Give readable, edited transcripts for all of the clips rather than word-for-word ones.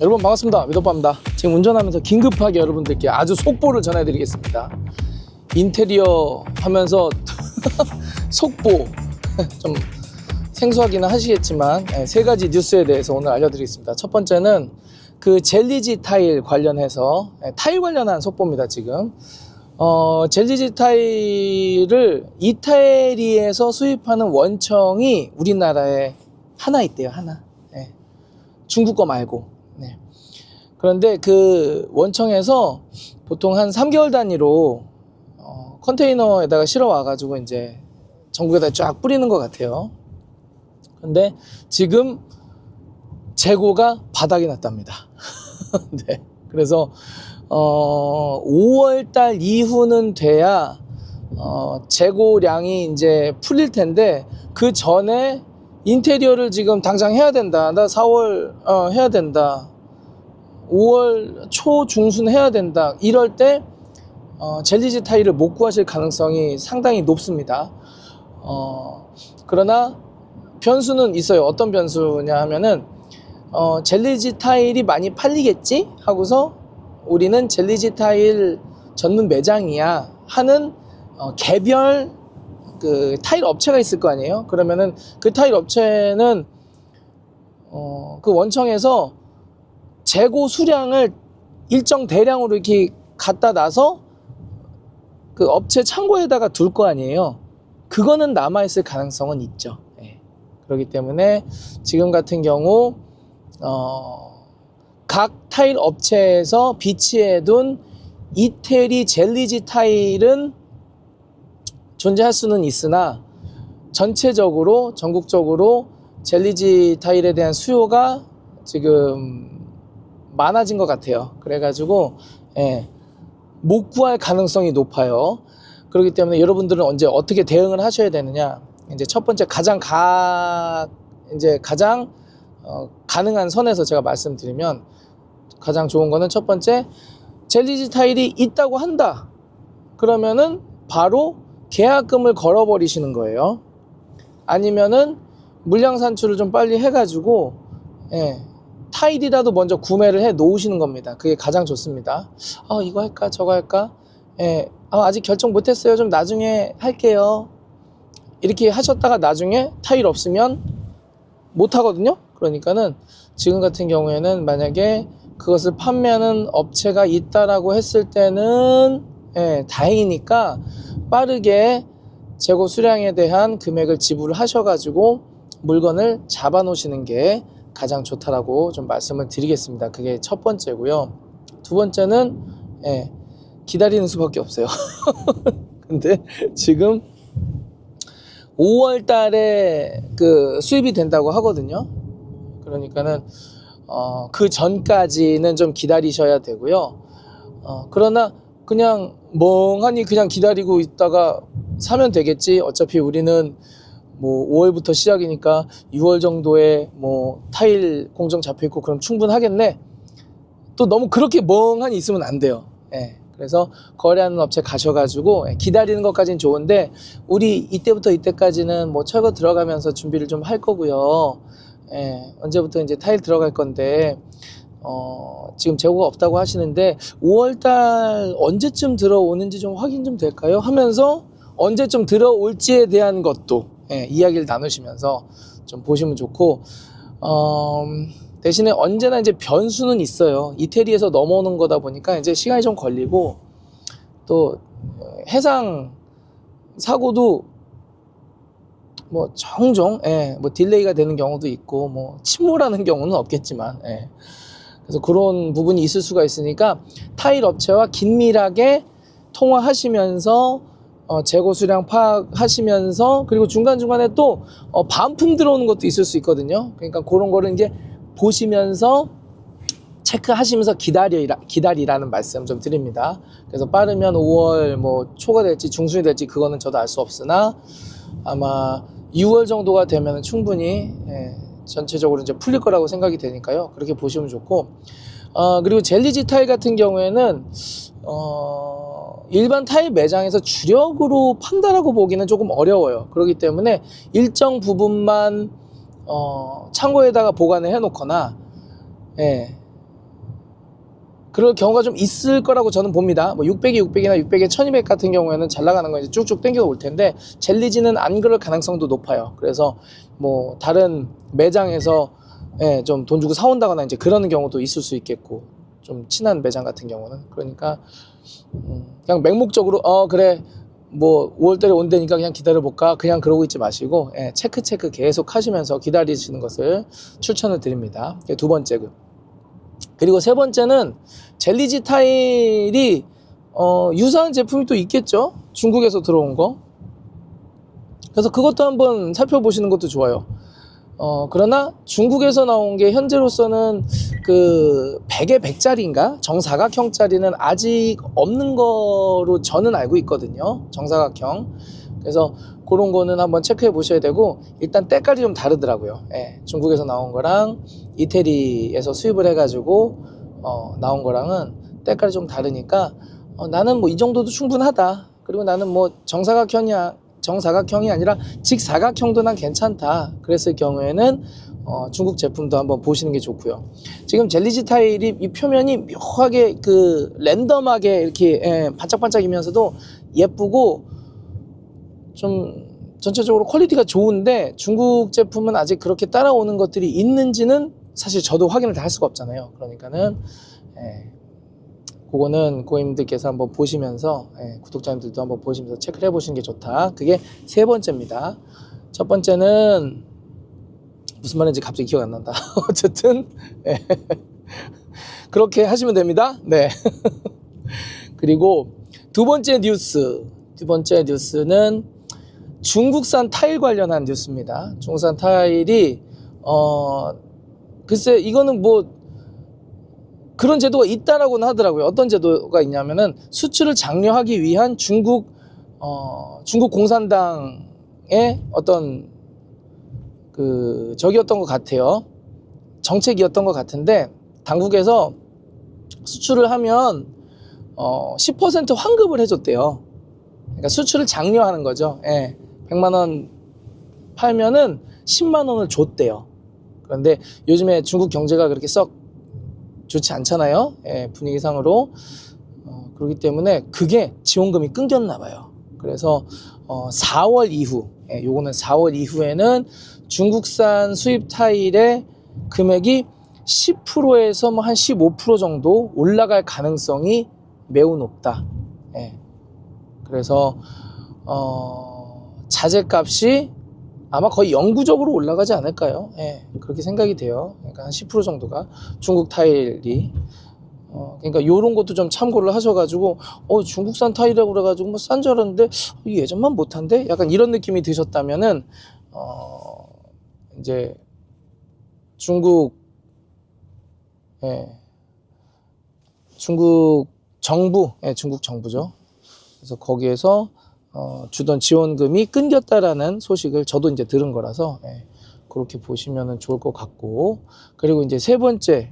여러분 반갑습니다. 위도빠입니다. 지금 운전하면서 긴급하게 여러분들께 아주 속보를 전해드리겠습니다. 인테리어 하면서 속보 좀 생소하기는 하시겠지만 세 가지 뉴스에 대해서 오늘 알려드리겠습니다. 첫 번째는 그 젤리지 타일 관련해서 타일 관련한 속보입니다. 지금 젤리지 타일을 이태리에서 수입하는 원청이 우리나라에 하나 있대요. 하나. 중국 거 말고. 그런데 그 원청에서 보통 한 3개월 단위로 컨테이너에다가 실어 와가지고 이제 전국에다 쫙 뿌리는 것 같아요. 근데 지금 재고가 바닥이 났답니다. 네. 그래서 5월달 이후는 돼야 재고량이 이제 풀릴 텐데 그 전에 인테리어를 지금 당장 해야 된다. 나 4월 해야 된다. 5월 초 중순 해야 된다. 이럴 때 젤리지 타일을 못 구하실 가능성이 상당히 높습니다. 그러나 변수는 있어요. 어떤 변수냐 하면은 젤리지 타일이 많이 팔리겠지 하고서 우리는 젤리지 타일 전문 매장이야 하는 개별 그 타일 업체가 있을 거 아니에요. 그러면은 그 타일 업체는 그 원청에서 재고 수량을 일정 대량으로 이렇게 갖다 놔서 그 업체 창고에다가 둘 거 아니에요. 그거는 남아있을 가능성은 있죠. 그렇기 때문에 지금 같은 경우 각 타일 업체에서 비치해둔 이태리 젤리지 타일은 존재할 수는 있으나 전체적으로 전국적으로 젤리지 타일에 대한 수요가 지금 많아진 것 같아요. 그래가지고 못 구할 가능성이 높아요. 그렇기 때문에 여러분들은 언제 어떻게 대응을 하셔야 되느냐? 이제 첫 번째 가장 가능한 선에서 제가 말씀드리면 가장 좋은 거는 첫 번째 젤리지 타일이 있다고 한다. 그러면은 바로 계약금을 걸어버리시는 거예요. 아니면은 물량 산출을 좀 빨리 해가지고 타일이라도 먼저 구매를 해 놓으시는 겁니다. 그게 가장 좋습니다. 이거 할까 저거 할까? 아직 결정 못했어요. 좀 나중에 할게요. 이렇게 하셨다가 나중에 타일 없으면 못 하거든요. 그러니까는 지금 같은 경우에는 만약에 그것을 판매하는 업체가 있다라고 했을 때는 다행이니까 빠르게 재고 수량에 대한 금액을 지불을 하셔가지고 물건을 잡아 놓으시는 게 가장 좋다라고 좀 말씀을 드리겠습니다. 그게 첫 번째고요. 두 번째는 기다리는 수밖에 없어요. 근데 지금 5월 달에 그 수입이 된다고 하거든요. 그러니까는 그 전까지는 좀 기다리셔야 되고요. 그러나 그냥 멍하니 그냥 기다리고 있다가 사면 되겠지. 어차피 우리는 뭐 5월부터 시작이니까 6월 정도에 뭐 타일 공정 잡혀 있고 그럼 충분하겠네. 또 너무 그렇게 멍하니 있으면 안 돼요. 그래서 거래하는 업체 가셔가지고 기다리는 것까지는 좋은데 우리 이때부터 이때까지는 뭐 철거 들어가면서 준비를 좀 할 거고요. 언제부터 이제 타일 들어갈 건데 지금 재고가 없다고 하시는데 5월달 언제쯤 들어오는지 좀 확인 좀 될까요? 하면서 언제쯤 들어올지에 대한 것도 이야기를 나누시면서 좀 보시면 좋고 대신에 언제나 이제 변수는 있어요. 이태리에서 넘어오는 거다 보니까 이제 시간이 좀 걸리고 또 해상 사고도 뭐 종종 뭐 딜레이가 되는 경우도 있고 뭐 침몰하는 경우는 없겠지만 그래서 그런 부분이 있을 수가 있으니까 타일 업체와 긴밀하게 통화하시면서 재고 수량 파악하시면서 그리고 중간중간에 또 반품 들어오는 것도 있을 수 있거든요. 그러니까 그런 거를 이제 보시면서 체크하시면서 기다리라는 말씀 좀 드립니다. 그래서 빠르면 5월 뭐 초가 될지 중순이 될지 그거는 저도 알 수 없으나 아마 6월 정도가 되면 충분히 전체적으로 이제 풀릴 거라고 생각이 되니까요. 그렇게 보시면 좋고 그리고 젤리지 타일 같은 경우에는 일반 타일 매장에서 주력으로 판다라고 보기는 조금 어려워요. 그렇기 때문에 일정 부분만 창고에다가 보관을 해 놓거나 그럴 경우가 좀 있을 거라고 저는 봅니다. 뭐 600에 600이나 600에 1200 같은 경우에는 잘 나가는 거 이제 쭉쭉 땡겨 올 텐데, 젤리지는 안 그럴 가능성도 높아요. 그래서 뭐 다른 매장에서 예, 좀 돈 주고 사온다거나 이제 그러는 경우도 있을 수 있겠고, 좀 친한 매장 같은 경우는. 그러니까 그냥 맹목적으로 그래 뭐 5월달에 온다니까 그냥 기다려볼까, 그냥 그러고 있지 마시고, 예, 체크 계속 하시면서 기다리시는 것을 추천을 드립니다. 두 번째. 그리고 세 번째는 젤리지 타일이 유사한 제품이 또 있겠죠, 중국에서 들어온 거. 그래서 그것도 한번 살펴보시는 것도 좋아요. 그러나 중국에서 나온 게 현재로서는 그 100에 100짜리인가 정사각형짜리는 아직 없는 거로 저는 알고 있거든요, 정사각형. 그래서 그런 거는 한번 체크해 보셔야 되고, 일단 때깔이 좀 다르더라고요. 예, 중국에서 나온 거랑 이태리에서 수입을 해가지고 나온 거랑은 때깔이 좀 다르니까 나는 뭐 이 정도도 충분하다, 그리고 나는 뭐 정사각형이 아니라 직사각형도 난 괜찮다 그랬을 경우에는 중국 제품도 한번 보시는 게 좋고요. 지금 젤리지 타일이 이 표면이 묘하게 그 랜덤하게 이렇게 반짝반짝이면서도 예쁘고 좀 전체적으로 퀄리티가 좋은데, 중국 제품은 아직 그렇게 따라오는 것들이 있는지는 사실 저도 확인을 다 할 수가 없잖아요. 그러니까는 그거는 고객님들께서 한번 보시면서, 구독자님들도 한번 보시면서 체크를 해보시는 게 좋다. 그게 세 번째입니다. 첫 번째는 무슨 말인지 갑자기 기억 안 난다. 어쨌든 그렇게 하시면 됩니다. 네. 그리고 두 번째 뉴스는 중국산 타일 관련한 뉴스입니다. 중국산 타일이 글쎄 이거는 뭐 그런 제도가 있다라고는 하더라고요. 어떤 제도가 있냐면은 수출을 장려하기 위한 중국 공산당의 어떤 그 저기였던 것 같아요. 정책이었던 것 같은데, 당국에서 수출을 하면 10% 환급을 해줬대요. 그러니까 수출을 장려하는 거죠. 100만 원 팔면은 10만 원을 줬대요. 그런데 요즘에 중국 경제가 그렇게 썩 좋지 않잖아요. 분위기상으로. 그렇기 때문에 그게 지원금이 끊겼나 봐요. 그래서 4월 이후, 요거는 4월 이후에는 중국산 수입 타일의 금액이 10%에서 뭐 한 15% 정도 올라갈 가능성이 매우 높다. 그래서 자재값이 아마 거의 영구적으로 올라가지 않을까요? 그렇게 생각이 돼요. 그러니까 한 10% 정도가 중국 타일이. 그러니까 요런 것도 좀 참고를 하셔가지고, 중국산 타일이라고 그래가지고 뭐 싼 줄 알았는데 예전만 못한데? 약간 이런 느낌이 드셨다면은 이제 중국 정부, 중국 정부죠. 그래서 거기에서 주던 지원금이 끊겼다라는 소식을 저도 이제 들은 거라서 그렇게 보시면 좋을 것 같고. 그리고 이제 세 번째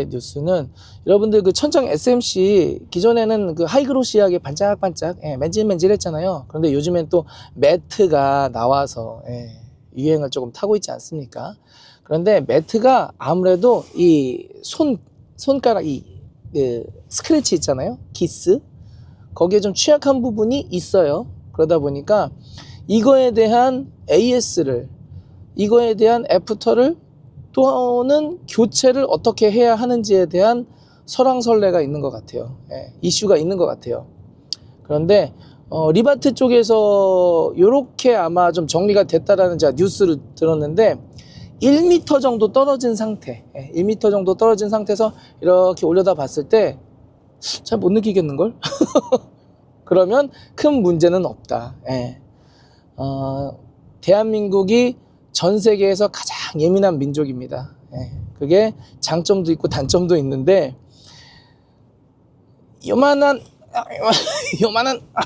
뉴스는 여러분들 그 천장 SMC 기존에는 그 하이그로시하게 반짝반짝 맨질맨질했잖아요. 그런데 요즘엔 또 매트가 나와서 유행을 조금 타고 있지 않습니까? 그런데 매트가 아무래도 이 손가락 그 스크래치 있잖아요, 기스, 거기에 좀 취약한 부분이 있어요. 그러다 보니까 이거에 대한 애프터를 또는 교체를 어떻게 해야 하는지에 대한 설왕설래가 있는 것 같아요. 이슈가 있는 것 같아요. 그런데 리바트 쪽에서 이렇게 아마 좀 정리가 됐다라는 제가 뉴스를 들었는데, 1m 정도 떨어진 상태, 1m 정도 떨어진 상태에서 이렇게 올려다 봤을 때 잘 못 느끼겠는걸? 그러면 큰 문제는 없다. 대한민국이 전 세계에서 가장 예민한 민족입니다. 그게 장점도 있고 단점도 있는데, 요만한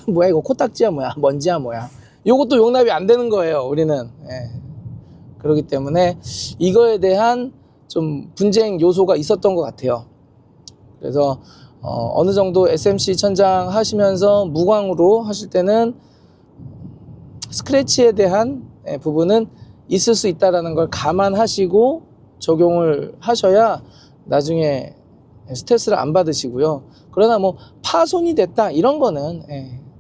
뭐야 이거, 코딱지야 뭐야, 먼지야 뭐야, 요것도 용납이 안 되는 거예요, 우리는. 그렇기 때문에 이거에 대한 좀 분쟁 요소가 있었던 것 같아요. 그래서 어느 정도 SMC 천장 하시면서 무광으로 하실 때는 스크래치에 대한 부분은 있을 수 있다는 걸 감안하시고 적용을 하셔야 나중에 스트레스를 안 받으시고요. 그러나 뭐 파손이 됐다 이런 거는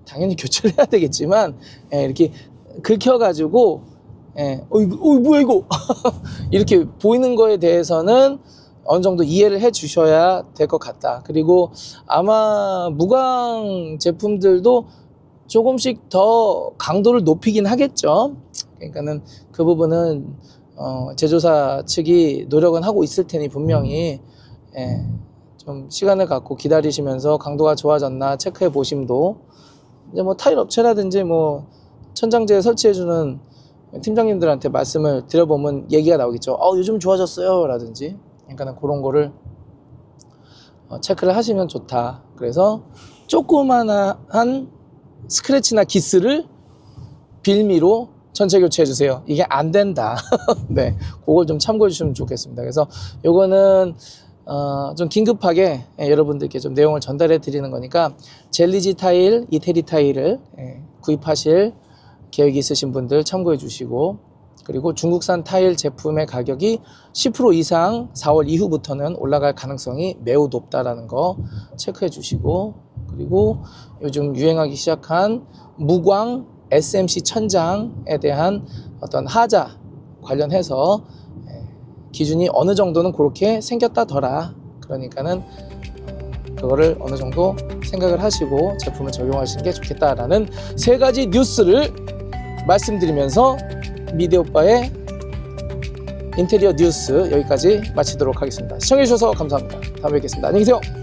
당연히 교체를 해야 되겠지만 이렇게 긁혀가지고 뭐야 이거 이렇게 보이는 거에 대해서는 어느 정도 이해를 해 주셔야 될 것 같다. 그리고 아마 무광 제품들도 조금씩 더 강도를 높이긴 하겠죠. 그러니까는 그 부분은 제조사 측이 노력은 하고 있을 테니 분명히 좀 시간을 갖고 기다리시면서 강도가 좋아졌나 체크해 보심도, 이제 뭐 타일 업체라든지 뭐 천장재 설치해주는 팀장님들한테 말씀을 드려보면 얘기가 나오겠죠. 요즘 좋아졌어요 라든지. 그러니까 그런 거를 체크를 하시면 좋다. 그래서 조그만한 스크래치나 기스를 빌미로 전체 교체해 주세요. 이게 안 된다. 네, 그걸 좀 참고해 주시면 좋겠습니다. 그래서 요거는 좀 긴급하게 여러분들께 좀 내용을 전달해 드리는 거니까, 젤리지 타일, 이태리 타일을 구입하실 계획이 있으신 분들 참고해 주시고, 그리고 중국산 타일 제품의 가격이 10% 이상 4월 이후부터는 올라갈 가능성이 매우 높다라는 거 체크해 주시고, 그리고 요즘 유행하기 시작한 무광 SMC 천장에 대한 어떤 하자 관련해서 기준이 어느 정도는 그렇게 생겼다더라. 그러니까는 그거를 어느 정도 생각을 하시고 제품을 적용하시는 게 좋겠다라는 세 가지 뉴스를 말씀드리면서 미대 오빠의 인테리어 뉴스 여기까지 마치도록 하겠습니다. 시청해 주셔서 감사합니다. 다음에 뵙겠습니다. 안녕히 계세요.